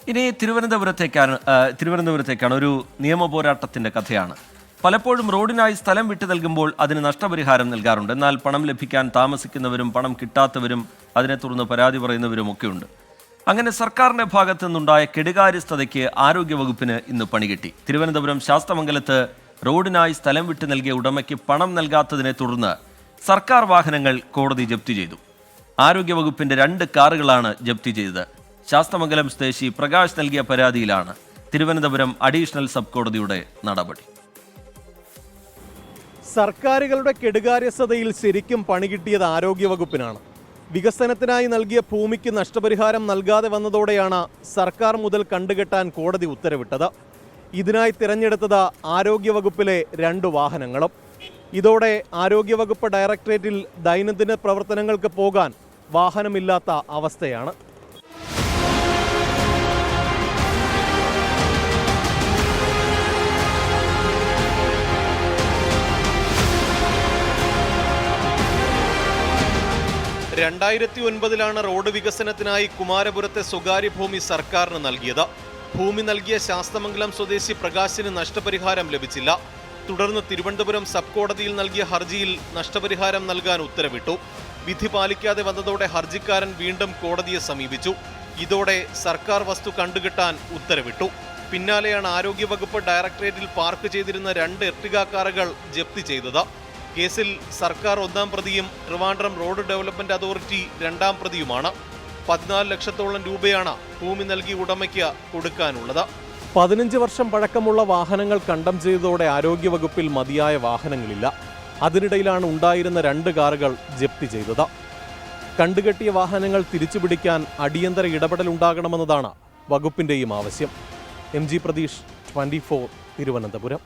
ഇനി തിരുവനന്തപുരത്തേക്കാണ് ഒരു നിയമ പോരാട്ടത്തിന്റെ കഥയാണ്. പലപ്പോഴും റോഡിനായി സ്ഥലം വിട്ടു നൽകുമ്പോൾ അതിന് നഷ്ടപരിഹാരം നൽകാറുണ്ട്. എന്നാൽ പണം ലഭിക്കാൻ താമസിക്കുന്നവരും പണം കിട്ടാത്തവരും അതിനെ തുടർന്ന് പരാതി പറയുന്നവരും ഒക്കെയുണ്ട്. അങ്ങനെ സർക്കാരിന്റെ ഭാഗത്തു നിന്നുണ്ടായ കെടുകാര്യസ്ഥതയ്ക്ക് ആരോഗ്യവകുപ്പിന് ഇന്ന് പണികിട്ടി. തിരുവനന്തപുരം ശാസ്തമംഗലത്ത് റോഡിനായി സ്ഥലം വിട്ടു നൽകിയ ഉടമയ്ക്ക് പണം നൽകാത്തതിനെ തുടർന്ന് സർക്കാർ വാഹനങ്ങൾ കോടതി ജപ്തി ചെയ്തു. ആരോഗ്യവകുപ്പിന്റെ 2 കാറുകളാണ് ജപ്തി ചെയ്തത്. ശാസ്തമംഗലം സ്വദേശി പ്രകാശ് നൽകിയ പരാതിയിലാണ് തിരുവനന്തപുരം അഡീഷണൽ സബ് കോടതിയുടെ നടപടി. സർക്കാരുകളുടെ കെടുകാര്യസ്ഥതയിൽ ശരിക്കും പണികിട്ടിയത് ആരോഗ്യവകുപ്പിനാണ്. വികസനത്തിനായി നൽകിയ ഭൂമിക്ക് നഷ്ടപരിഹാരം നൽകാതെ വന്നതോടെയാണ് സർക്കാർ മുതൽ കണ്ടുകെട്ടാൻ കോടതി ഉത്തരവിട്ടത്. ഇതിനായി തിരഞ്ഞെടുത്തത് ആരോഗ്യവകുപ്പിലെ 2 വാഹനങ്ങളും. ഇതോടെ ആരോഗ്യവകുപ്പ് ഡയറക്ടറേറ്റിൽ ദൈനംദിന പ്രവർത്തനങ്ങൾക്ക് പോകാൻ വാഹനമില്ലാത്ത അവസ്ഥയാണ്. ാണ് റോഡ് വികസനത്തിനായി കുമാരപുരത്തെ സ്വകാര്യ ഭൂമി സർക്കാരിന് നൽകിയത്. ഭൂമി നൽകിയ ശാസ്തമംഗലം സ്വദേശി പ്രകാശിന് നഷ്ടപരിഹാരം ലഭിച്ചില്ല. തുടർന്ന് തിരുവനന്തപുരം സബ് കോടതിയിൽ നൽകിയ ഹർജിയിൽ നഷ്ടപരിഹാരം നൽകാൻ ഉത്തരവിട്ടു. വിധി പാലിക്കാതെ വന്നതോടെ ഹർജിക്കാരൻ വീണ്ടും കോടതിയെ സമീപിച്ചു. ഇതോടെ സർക്കാർ വസ്തു കണ്ടുകെട്ടാൻ ഉത്തരവിട്ടു. പിന്നാലെയാണ് ആരോഗ്യവകുപ്പ് ഡയറക്ടറേറ്റിൽ പാർക്ക് ചെയ്തിരുന്ന 2 എർട്ടിഗ കാറുകൾ ജപ്തി ചെയ്തത്. കേസിൽ സർക്കാർ 1-ാം പ്രതിയും ട്രിവാൻഡ്രം റോഡ് ഡെവലപ്മെന്റ് അതോറിറ്റി 2-ാം പ്രതിയുമാണ്. 14 ലക്ഷത്തോളം രൂപയാണ് ഭൂമി നൽകിയ ഉടമയ്ക്ക് കൊടുക്കാനുള്ളത്. 15 വർഷം പഴക്കമുള്ള വാഹനങ്ങൾ കണ്ടം ചെയ്തതോടെ ആരോഗ്യവകുപ്പിൽ മതിയായ വാഹനങ്ങളില്ല. അതിനിടയിലാണ് ഉണ്ടായിരുന്ന 2 കാറുകൾ ജപ്തി ചെയ്തത്. കണ്ടുകെട്ടിയ വാഹനങ്ങൾ തിരിച്ചുപിടിക്കാൻ അടിയന്തര ഇടപെടലുണ്ടാകണമെന്നതാണ് വകുപ്പിന്റെയും ആവശ്യം. MG പ്രതീഷ്, 24, തിരുവനന്തപുരം.